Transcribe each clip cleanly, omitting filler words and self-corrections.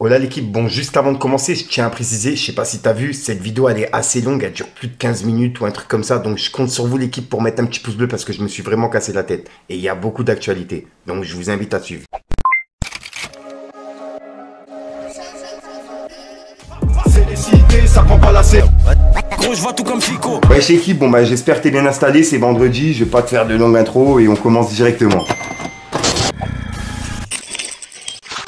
Oh là l'équipe, bon juste avant de commencer, je tiens à préciser, je sais pas si t'as vu, cette vidéo elle est assez longue, elle dure plus de 15 minutes ou un truc comme ça, donc je compte sur vous l'équipe pour mettre un petit pouce bleu parce que je me suis vraiment cassé la tête. Et il y a beaucoup d'actualités, donc je vous invite à suivre. C'est décidé, ça prend pas la serre. Gros, je vois tout comme Chico. Ouais chez l'équipe, bon bah j'espère que t'es bien installé, c'est vendredi, je vais pas te faire de longue intro et on commence directement.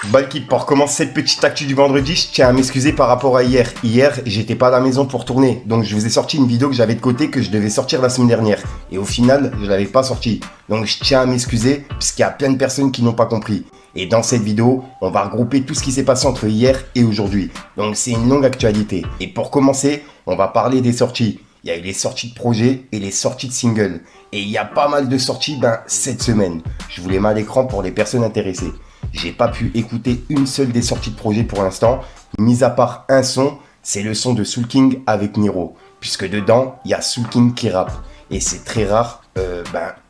Bah l'équipe, pour commencer cette petite actu du vendredi, je tiens à m'excuser par rapport à hier. Hier, j'étais pas à la maison pour tourner, donc je vous ai sorti une vidéo que j'avais de côté que je devais sortir la semaine dernière. Et au final, je l'avais pas sortie. Donc je tiens à m'excuser, puisqu'il y a plein de personnes qui n'ont pas compris. Et dans cette vidéo, on va regrouper tout ce qui s'est passé entre hier et aujourd'hui. Donc c'est une longue actualité. Et pour commencer, on va parler des sorties. Il y a eu les sorties de projets et les sorties de singles. Et il y a pas mal de sorties cette semaine. Je vous les mets à l'écran pour les personnes intéressées. J'ai pas pu écouter une seule des sorties de projet pour l'instant, mis à part un son, c'est le son de Soul King avec Niro, puisque dedans, il y a Soul King qui rappe, et c'est très rare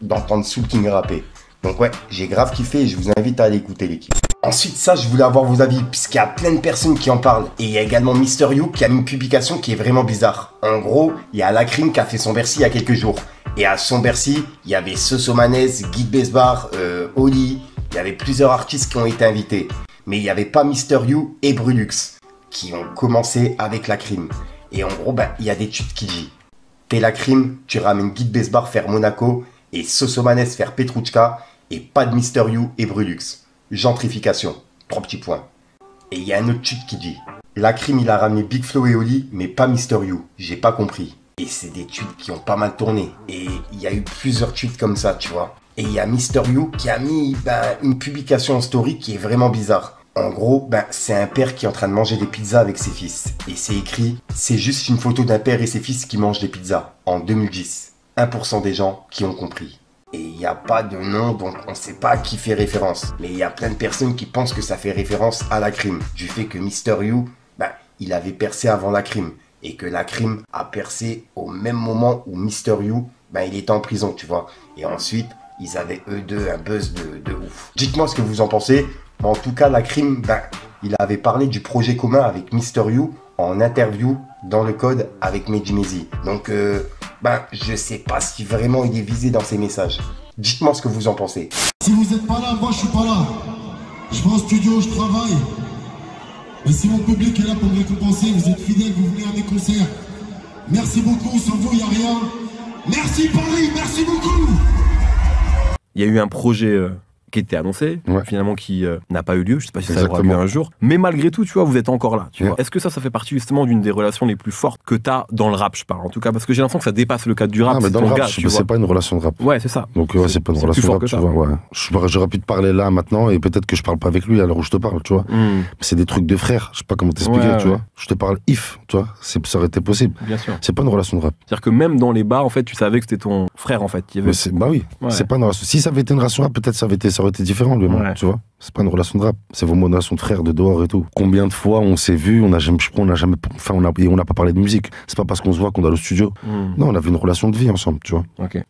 d'entendre Soul King rapper. Donc ouais, j'ai grave kiffé et je vous invite à aller écouter l'équipe. Ensuite ça, je voulais avoir vos avis, puisqu'il y a plein de personnes qui en parlent, et il y a également Mister You qui a mis une publication qui est vraiment bizarre. En gros, il y a Lacrim qui a fait son Bercy il y a quelques jours, et à son Bercy, il y avait Sosomanes, Guy Besbar, Oli. Il y avait plusieurs artistes qui ont été invités, mais il n'y avait pas Mister You et Brulux qui ont commencé avec Lacrim. Et en gros, il y a des tweets qui disent t'es Lacrim, tu ramènes Guy Besbar faire Monaco et Sosomanes faire Petrouchka et pas de Mister You et Brulux. Gentrification, 3 petits points. Et il y a un autre tweet qui dit Lacrim il a ramené Big Flo et Oli, mais pas Mister You. J'ai pas compris. Et c'est des tweets qui ont pas mal tourné. Et il y a eu plusieurs tweets comme ça, tu vois. Et il y a Mister You qui a mis une publication en story qui est vraiment bizarre. En gros, c'est un père qui est en train de manger des pizzas avec ses fils. Et c'est écrit, c'est juste une photo d'un père et ses fils qui mangent des pizzas. En 2010, 1% des gens qui ont compris. Et il n'y a pas de nom, donc on ne sait pas à qui fait référence. Mais il y a plein de personnes qui pensent que ça fait référence à Lacrim. Du fait que Mister You, il avait percé avant Lacrim. Et que Lacrim a percé au même moment où Mister You, il était en prison, tu vois. Et ensuite, ils avaient eux deux un buzz de ouf. Dites-moi ce que vous en pensez. En tout cas, Lacrim, il avait parlé du projet commun avec Mister You en interview dans le code avec Mehdi Maizy. Donc, je sais pas si vraiment il est visé dans ses messages. Dites-moi ce que vous en pensez. Si vous êtes pas là, moi je suis pas là. Je vais en studio, je travaille. Et si mon public est là pour me récompenser, vous êtes fidèles, vous venez à mes concerts. Merci beaucoup, sans vous il n'y a rien. Merci Paris, merci beaucoup. Il y a eu un projet qui était annoncé, finalement qui n'a pas eu lieu. Je sais pas si ça aura lieu un jour. Mais malgré tout, tu vois, vous êtes encore là. Tu vois. Est-ce que ça fait partie justement d'une des relations les plus fortes que tu as dans le rap, je parle en tout cas, parce que j'ai l'impression que ça dépasse le cadre du rap. Mais dans le rap, c'est pas une relation de rap. Ouais, c'est ça. Donc c'est pas une relation de rap, tu vois. J'aurais pu te parler là maintenant et peut-être que je parle pas avec lui à l'heure où je te parle, tu vois. C'est des trucs de frères. Je sais pas comment t'expliquer, tu vois. Je te parle if, tu vois. Ça aurait été possible. Bien sûr. C'est pas une relation de rap. C'est-à-dire que même dans les bars, en fait, tu savais que c'était ton frère, en fait. Qui avait... Bah oui. C'est pas une relation. Si ça avait été une relation de rap, peut-être ça aurait été différent, lui. Tu vois, c'est pas une relation de rap, c'est vraiment une relation de frères de dehors et tout. Combien de fois on s'est vu, on n'a pas parlé de musique. C'est pas parce qu'on se voit qu'on est au studio. Non, on avait une relation de vie ensemble, tu vois. Okay.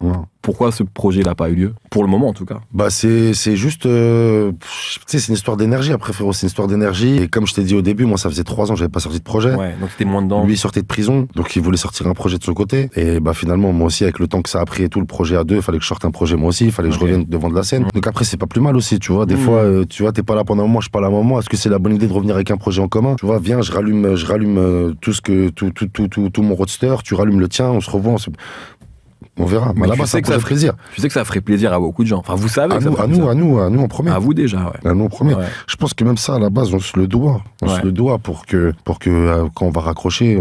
Pourquoi ce projet n'a pas eu lieu? Pour le moment, en tout cas. C'est juste, tu sais, c'est une histoire d'énergie. Après, frérot, c'est une histoire d'énergie. Et comme je t'ai dit au début, moi, ça faisait 3 ans, j'avais pas sorti de projet. Ouais, donc c'était moins dedans. Lui, il sortait de prison, donc il voulait sortir un projet de son côté. Et finalement, moi aussi, avec le temps que ça a pris et tout, le projet à deux, il fallait que je sorte un projet moi aussi, il fallait que je revienne devant de la scène. Donc après, c'est pas plus mal aussi, tu vois. Des fois, tu vois, t'es pas là pendant un moment, je suis pas là à un moment. Est-ce que c'est la bonne idée de revenir avec un projet en commun? Tu vois, viens, je rallume tout mon roadster, tu rallumes le tien, on se revoit, on verra. Mais là-bas, ça ferait plaisir. Tu sais que ça ferait plaisir à beaucoup de gens. Enfin, vous savez. À nous en premier. À vous déjà, ouais. À nous en premier. Ouais. Je pense que même ça, à la base, on se le doit. On se le doit pour que quand on va raccrocher,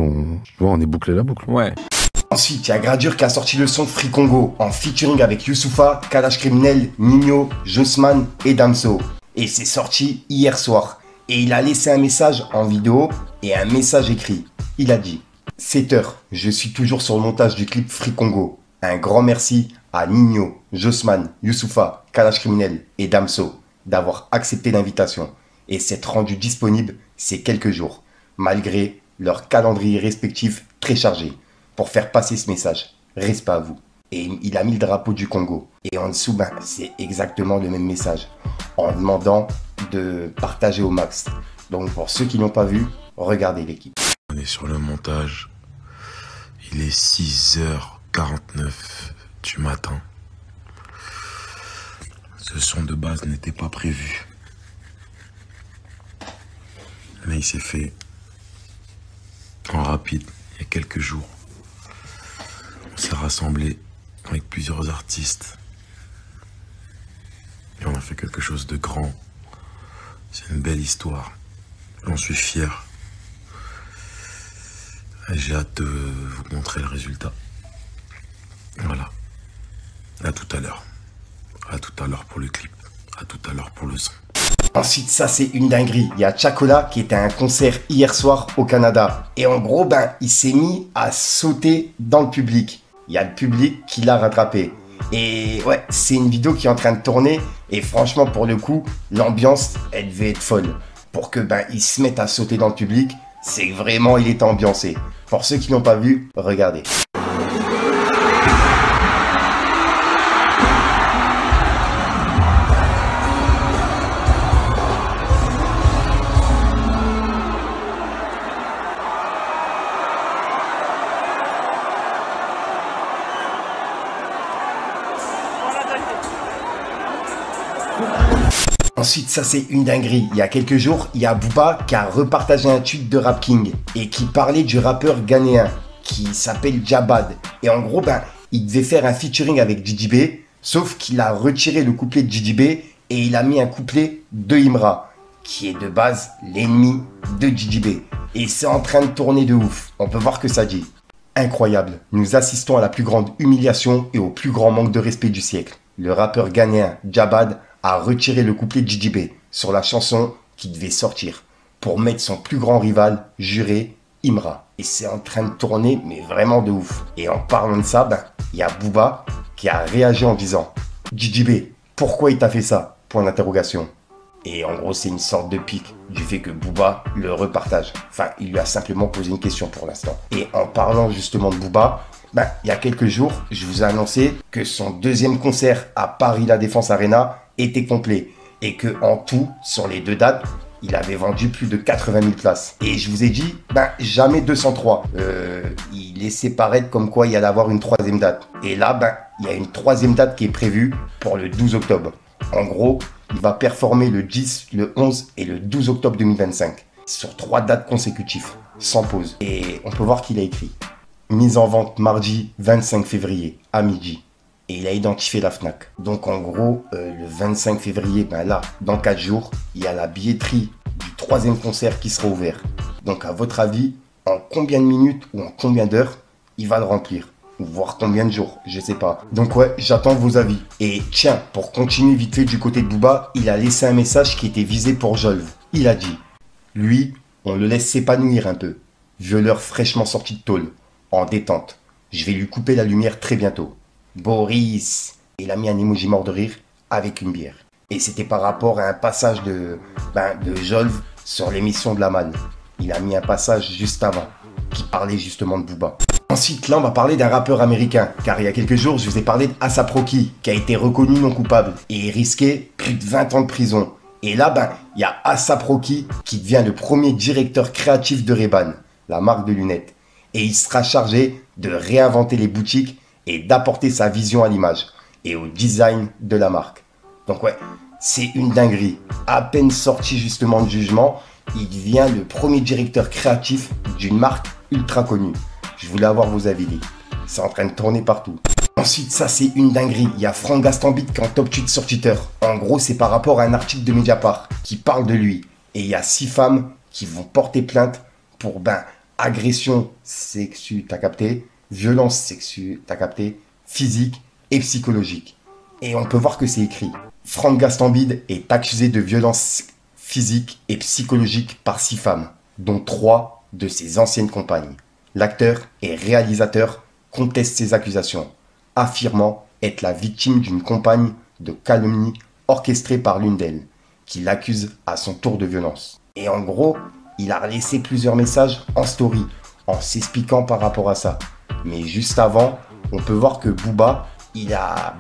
on ait bouclé la boucle. Ouais. Ensuite, il y a Gradure qui a sorti le son Free Congo en featuring avec Youssoupha, Kalash Criminel, Nino, Jossman et Damso. Et c'est sorti hier soir. Et il a laissé un message en vidéo et un message écrit. Il a dit 7h, je suis toujours sur le montage du clip Free Congo. Un grand merci à Nino, Jossman, Youssoupha, Kalash Criminel et Damso d'avoir accepté l'invitation. Et c'est rendu disponible ces quelques jours, malgré leur calendrier respectif très chargé. Pour faire passer ce message, respect à vous. Et il a mis le drapeau du Congo. Et en dessous, c'est exactement le même message. En demandant de partager au max. Donc pour ceux qui n'ont pas vu, regardez l'équipe. On est sur le montage. Il est 6h49 du matin. Ce son de base n'était pas prévu. Mais il s'est fait en rapide il y a quelques jours. On s'est rassemblé avec plusieurs artistes. Et on a fait quelque chose de grand. C'est une belle histoire. J'en suis fier. J'ai hâte de vous montrer le résultat. Voilà. À tout à l'heure. À tout à l'heure pour le clip. À tout à l'heure pour le son. Ensuite, ça c'est une dinguerie. Il y a Chacola qui était à un concert hier soir au Canada. Et en gros, il s'est mis à sauter dans le public. Il y a le public qui l'a rattrapé. Et ouais, c'est une vidéo qui est en train de tourner. Et franchement, pour le coup, l'ambiance, elle devait être folle. Pour que il se mette à sauter dans le public, c'est vraiment, il était ambiancé. Pour ceux qui n'ont pas vu, regardez. Ensuite, ça c'est une dinguerie. Il y a quelques jours, il y a Booba qui a repartagé un tweet de Rap King et qui parlait du rappeur ghanéen qui s'appelle Jabad. Et en gros, il devait faire un featuring avec JJB, sauf qu'il a retiré le couplet de JJB et il a mis un couplet de Imra, qui est de base l'ennemi de JJB. Et c'est en train de tourner de ouf. On peut voir que ça dit. Incroyable. Nous assistons à la plus grande humiliation et au plus grand manque de respect du siècle. Le rappeur ghanéen Jabad a retiré le couplet de JJB sur la chanson qui devait sortir pour mettre son plus grand rival juré, Imra. Et c'est en train de tourner, mais vraiment de ouf. Et en parlant de ça, il y a Booba qui a réagi en disant « JJB, pourquoi il t'a fait ça ?» Point d'interrogation. Et en gros, c'est une sorte de pique du fait que Booba le repartage. Enfin, il lui a simplement posé une question pour l'instant. Et en parlant justement de Booba, il y a quelques jours, je vous ai annoncé que son deuxième concert à Paris La Défense Arena était complet. Et que en tout, sur les 2 dates, il avait vendu plus de 80 000 places. Et je vous ai dit, jamais 203. Il laissait paraître comme quoi il y allait avoir une 3e date. Et là, il y a une 3e date qui est prévue pour le 12 octobre. En gros, il va performer le 10, le 11 et le 12 octobre 2025. Sur 3 dates consécutives, sans pause. Et on peut voir qu'il a écrit « Mise en vente mardi 25 février à midi ». Et il a identifié la Fnac. Donc en gros, le 25 février, là, dans 4 jours, il y a la billetterie du 3e concert qui sera ouvert. Donc à votre avis, en combien de minutes ou en combien d'heures il va le remplir? Ou voire combien de jours, je sais pas. Donc ouais, j'attends vos avis. Et tiens, pour continuer vite fait du côté de Booba, il a laissé un message qui était visé pour Jolv. Il a dit « Lui, on le laisse s'épanouir un peu. Violeur fraîchement sorti de tôle, en détente. Je vais lui couper la lumière très bientôt. Boris !» Il a mis un emoji mort de rire avec une bière. Et c'était par rapport à un passage de Jolv sur l'émission de la Manne. Il a mis un passage juste avant, qui parlait justement de Booba. Ensuite, là, on va parler d'un rappeur américain, car il y a quelques jours, je vous ai parlé d'A$AP Rocky, qui a été reconnu non coupable et risquait plus de 20 ans de prison. Et là, il y a A$AP Rocky qui devient le premier directeur créatif de Ray-Ban, la marque de lunettes. Et il sera chargé de réinventer les boutiques et d'apporter sa vision à l'image et au design de la marque. Donc ouais, c'est une dinguerie. À peine sorti justement de jugement, il devient le premier directeur créatif d'une marque ultra connue. Je voulais avoir vos avis, c'est en train de tourner partout. Ensuite, ça c'est une dinguerie. Il y a Franck Gastambide qui est en top tweet sur Twitter. En gros, c'est par rapport à un article de Mediapart qui parle de lui. Et il y a 6 femmes qui vont porter plainte pour agression sexuelle, t'as capté, violence sexuelle, t'as capté, physique et psychologique. Et on peut voir que c'est écrit. Franck Gastambide est accusé de violence physique et psychologique par 6 femmes, dont 3 de ses anciennes compagnes. L'acteur et réalisateur conteste ces accusations, affirmant être la victime d'une campagne de calomnie orchestrée par l'une d'elles, qui l'accuse à son tour de violence. Et en gros, il a laissé plusieurs messages en story, en s'expliquant par rapport à ça. Mais juste avant, on peut voir que Booba, il a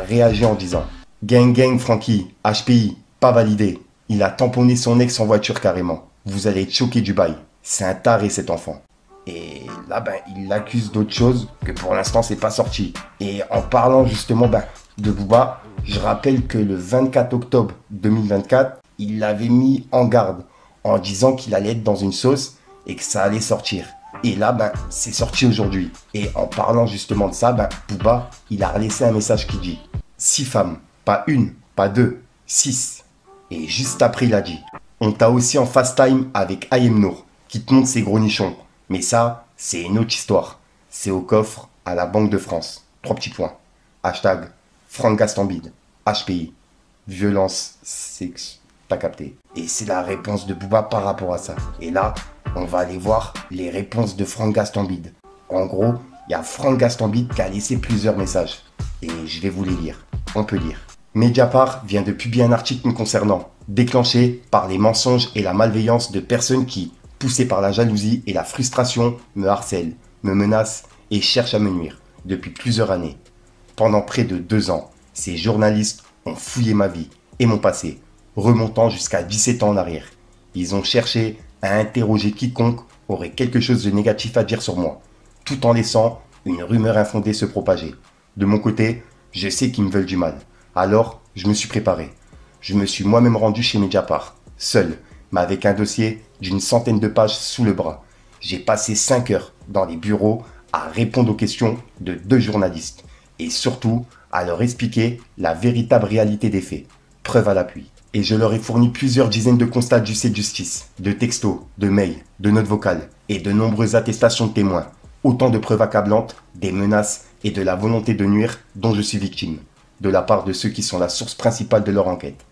réagi en disant « Gang gang Francky, HPI, pas validé. Il a tamponné son ex en voiture carrément. Vous allez être choqué du bail. C'est un taré cet enfant. Et là, il l'accuse d'autre chose que pour l'instant, c'est pas sorti. Et en parlant justement de Booba, je rappelle que le 24 octobre 2024, il l'avait mis en garde en disant qu'il allait être dans une sauce et que ça allait sortir. Et là, c'est sorti aujourd'hui. Et en parlant justement de ça, Booba, il a relaissé un message qui dit 6 femmes, pas une, pas deux, 6. Et juste après, il a dit on t'a aussi en fast time avec Ayem Nour, qui te montre ses gros nichons. Mais ça, c'est une autre histoire. C'est au coffre à la Banque de France. 3 petits points. Hashtag Franck Gastambide. HPI. Violence, sexe. T'as capté. Et c'est la réponse de Booba par rapport à ça. Et là, on va aller voir les réponses de Franck Gastambide. En gros, il y a Franck Gastambide qui a laissé plusieurs messages. Et je vais vous les lire. On peut lire. Mediapart vient de publier un article me concernant, déclenché par les mensonges et la malveillance de personnes qui, poussées par la jalousie et la frustration, me harcèlent, me menacent et cherchent à me nuire depuis plusieurs années. Pendant près de 2 ans, ces journalistes ont fouillé ma vie et mon passé, remontant jusqu'à 17 ans en arrière. Ils ont cherché à interroger quiconque aurait quelque chose de négatif à dire sur moi, tout en laissant une rumeur infondée se propager. De mon côté, je sais qu'ils me veulent du mal. Alors, je me suis préparé. Je me suis moi-même rendu chez Mediapart, seul, mais avec un dossier d'une centaine de pages sous le bras. J'ai passé 5 heures dans les bureaux à répondre aux questions de 2 journalistes et surtout à leur expliquer la véritable réalité des faits, preuve à l'appui. Et je leur ai fourni plusieurs dizaines de constats d'huissier de justice, de textos, de mails, de notes vocales et de nombreuses attestations de témoins. Autant de preuves accablantes, des menaces et de la volonté de nuire dont je suis victime, de la part de ceux qui sont la source principale de leur enquête.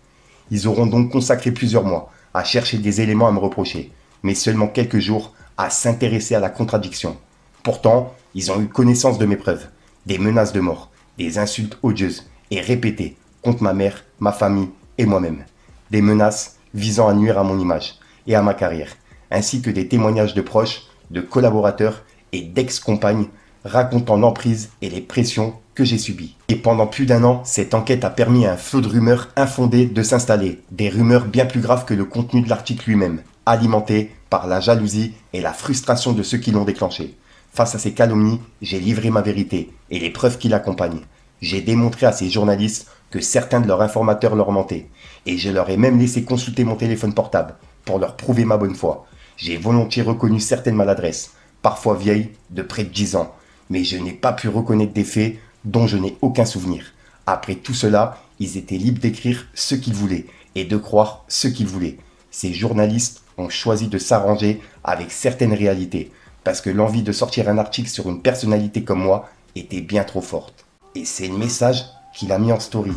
Ils auront donc consacré plusieurs mois à chercher des éléments à me reprocher, mais seulement quelques jours à s'intéresser à la contradiction. Pourtant, ils ont eu connaissance de mes preuves, des menaces de mort, des insultes odieuses et répétées contre ma mère, ma famille et moi-même. Des menaces visant à nuire à mon image et à ma carrière, ainsi que des témoignages de proches, de collaborateurs et d'ex-compagnes racontant l'emprise et les pressions que j'ai subies. Et pendant plus d'1 an, cette enquête a permis à un flot de rumeurs infondées de s'installer, des rumeurs bien plus graves que le contenu de l'article lui-même, alimentées par la jalousie et la frustration de ceux qui l'ont déclenché. Face à ces calomnies, j'ai livré ma vérité et les preuves qui l'accompagnent. J'ai démontré à ces journalistes que certains de leurs informateurs leur mentaient, et je leur ai même laissé consulter mon téléphone portable pour leur prouver ma bonne foi. J'ai volontiers reconnu certaines maladresses, parfois vieilles, de près de 10 ans, mais je n'ai pas pu reconnaître des faits dont je n'ai aucun souvenir. Après tout cela, ils étaient libres d'écrire ce qu'ils voulaient et de croire ce qu'ils voulaient. Ces journalistes ont choisi de s'arranger avec certaines réalités, parce que l'envie de sortir un article sur une personnalité comme moi était bien trop forte. Et c'est le message qu'il a mis en story.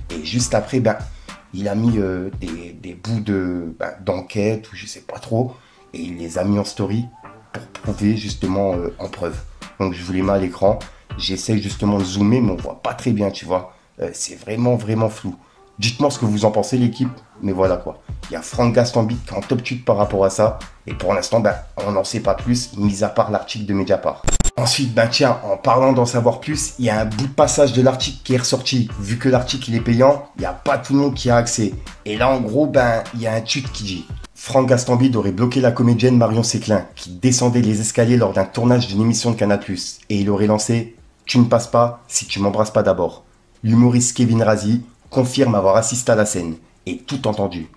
Et juste après, il a mis des bouts d'enquête, ou je sais pas trop, et il les a mis en story pour prouver justement en preuve. Donc je vous les mets à l'écran. J'essaye justement de zoomer, mais on voit pas très bien, tu vois. C'est vraiment flou. Dites-moi ce que vous en pensez, l'équipe. Mais voilà quoi. Il y a Franck Gastambide qui est en top tweet par rapport à ça. Et pour l'instant, on n'en sait pas plus, mis à part l'article de Mediapart. Ensuite, tiens, en parlant d'en savoir plus, il y a un bout de passage de l'article qui est ressorti. Vu que l'article il est payant, il n'y a pas tout le monde qui a accès. Et là, en gros, il y a un tweet qui dit Franck Gastambide aurait bloqué la comédienne Marion Séclin, qui descendait les escaliers lors d'un tournage d'une émission de Canal+. Et il aurait lancé « Tu ne passes pas si tu m'embrasses pas d'abord ». L'humoriste Kevin Razi confirme avoir assisté à la scène et tout entendu.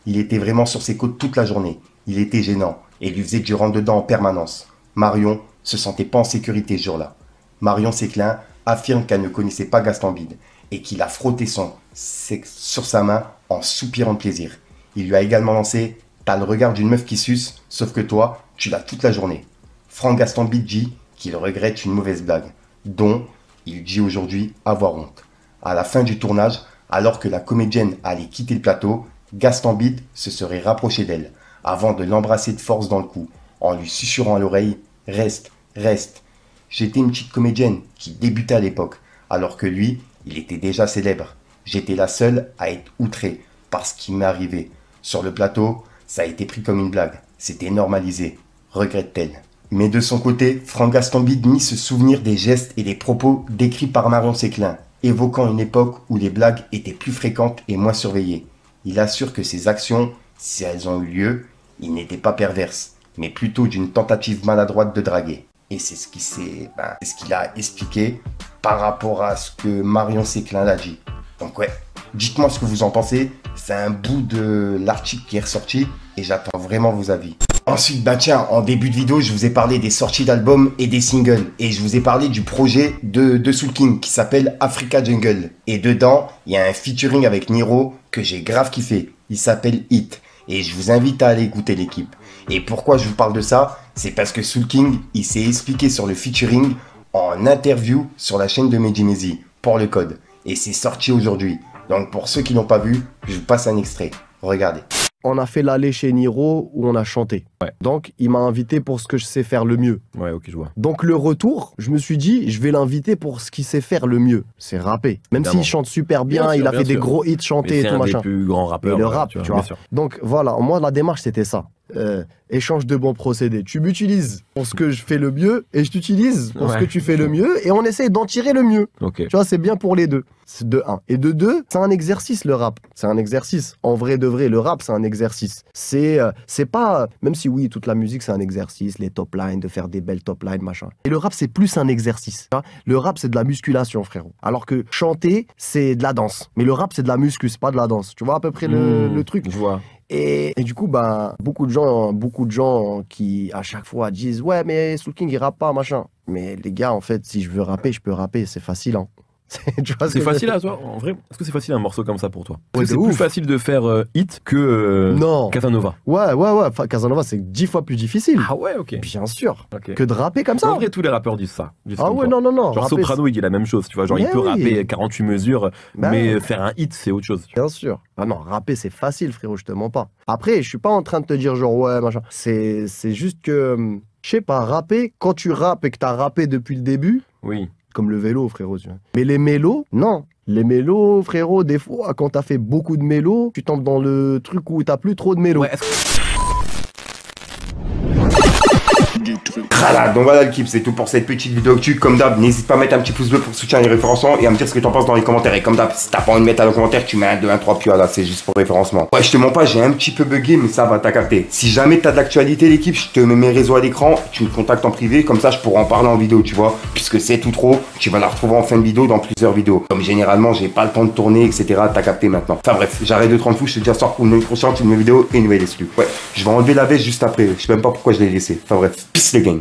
Il était vraiment sur ses côtes toute la journée. Il était gênant et lui faisait du rentre-dedans en permanence. Marion se sentait pas en sécurité ce jour-là. Marion Séclin affirme qu'elle ne connaissait pas Gastambide et qu'il a frotté son sexe sur sa main en soupirant de plaisir. Il lui a également lancé « T'as le regard d'une meuf qui suce, sauf que toi, tu l'as toute la journée ». Franck Gastambide dit qu'il regrette une mauvaise blague, dont il dit aujourd'hui avoir honte. À la fin du tournage, alors que la comédienne allait quitter le plateau, Gastambide se serait rapproché d'elle, avant de l'embrasser de force dans le cou, en lui susurrant à l'oreille « Reste, reste ». J'étais une petite comédienne qui débutait à l'époque, alors que lui, il était déjà célèbre. J'étais la seule à être outrée par ce qui m'est arrivé. Sur le plateau, ça a été pris comme une blague. C'était normalisé, regrette-t-elle. Mais de son côté, Franck Gastambide nie se souvenir des gestes et des propos décrits par Marion Séclin, évoquant une époque où les blagues étaient plus fréquentes et moins surveillées. il assure que ces actions, si elles ont eu lieu, ils n'étaient pas perverses, mais plutôt d'une tentative maladroite de draguer. Et c'est ce qu'il a expliqué par rapport à ce que Marion Séclin l'a dit. Donc ouais, dites-moi ce que vous en pensez. C'est un bout de l'article qui est ressorti et j'attends vraiment vos avis. Ensuite, bah tiens, en début de vidéo, je vous ai parlé des sorties d'albums et des singles. Et je vous ai parlé du projet de Soul King qui s'appelle Africa Jungle. Et dedans, il y a un featuring avec Niro que j'ai grave kiffé. Il s'appelle Hit. Et je vous invite à aller écouter l'équipe. Et pourquoi je vous parle de ça? C'est parce que Soul King, il s'est expliqué sur le featuring en interview sur la chaîne de Mehdi Maizy, pour le code. Et c'est sorti aujourd'hui. Donc pour ceux qui l'ont pas vu, je vous passe un extrait. Regardez. On a fait l'aller chez Niro où on a chanté. Ouais. Donc, il m'a invité pour ce que je sais faire le mieux. Ouais, ok, je vois. Donc, le retour, je me suis dit, je vais l'inviter pour ce qu'il sait faire le mieux. C'est rapper. Même s'il chante super bien, il a fait des gros hits chantés et tout machin. C'est un des plus grands rappeurs. Et le rap, tu vois. Donc, voilà, moi, la démarche, c'était ça. Échange de bons procédés. Tu m'utilises pour ce que je fais le mieux et je t'utilise pour ce que tu fais le mieux et on essaie d'en tirer le mieux. Okay. Tu vois, c'est bien pour les deux. C'est de 1. Et de 2, c'est un exercice le rap. C'est un exercice. En vrai de vrai, le rap, c'est un exercice. C'est pas, même si oui, toute la musique, c'est un exercice, les top lines, de faire des belles top lines, machin. Et le rap, c'est plus un exercice. Tu vois, le rap, c'est de la musculation, frérot. Alors que chanter, c'est de la danse. Mais le rap, c'est de la muscu, c'est pas de la danse. Tu vois à peu près le truc. Je vois. Et du coup, bah, beaucoup de gens qui, à chaque fois, disent « Ouais, mais Soul King, il rappe pas, machin. » Mais les gars, en fait, si je veux rapper, je peux rapper. C'est facile, hein. C'est facile à toi, en vrai? Est-ce que c'est facile un morceau comme ça pour toi? Ouais, c'est plus facile de faire Hit que Casanova? Ouais. Casanova, c'est 10 fois plus difficile. Ah ouais, ok. Bien sûr. Okay. Que de rapper comme ça. En vrai, tous les rappeurs disent ça. Ah ouais, non. Genre rapper, Soprano, il dit la même chose, tu vois. Genre, il peut rapper 48 mesures, mais faire un hit, c'est autre chose. Bien sûr. Ah non, rapper, c'est facile, frérot, je te mens pas. Après, je suis pas en train de te dire genre, ouais, machin. C'est juste que, je sais pas, rapper, quand tu rappes et que t'as rappé depuis le début. Oui. Comme le vélo, frérot. Tu vois. Mais les mélos, non. Les mélos, frérot, des fois, quand t'as fait beaucoup de mélos, tu tombes dans le truc où t'as plus trop de mélos. Ouais, Voilà, donc voilà le clip, c'est tout pour cette petite vidéo actu. Comme d'hab, n'hésite pas à mettre un petit pouce bleu pour soutenir les référencements et à me dire ce que t'en penses dans les commentaires. Et comme d'hab, si t'as pas envie de mettre dans les commentaires, tu mets un 2, 1, 3, puis voilà, c'est juste pour référencement. Ouais, je te mens pas, j'ai un petit peu bugué, mais ça va, t'as capté. Si jamais t'as de l'actualité, l'équipe, je te mets mes réseaux à l'écran, tu me contactes en privé, comme ça je pourrai en parler en vidéo, tu vois. Puisque c'est tout trop, tu vas la retrouver en fin de vidéo dans plusieurs vidéos. Comme généralement, j'ai pas le temps de tourner, etc. T'as capté maintenant. Enfin bref, j'arrête de te rendre fou, je te dis à ce soir pour une nouvelle prochaine, une nouvelle vidéo et une nouvelle exclue. Ouais, je vais enlever la veste juste après, je sais même pas pourquoi je l'ai laissé. Enfin bref, peace les gang.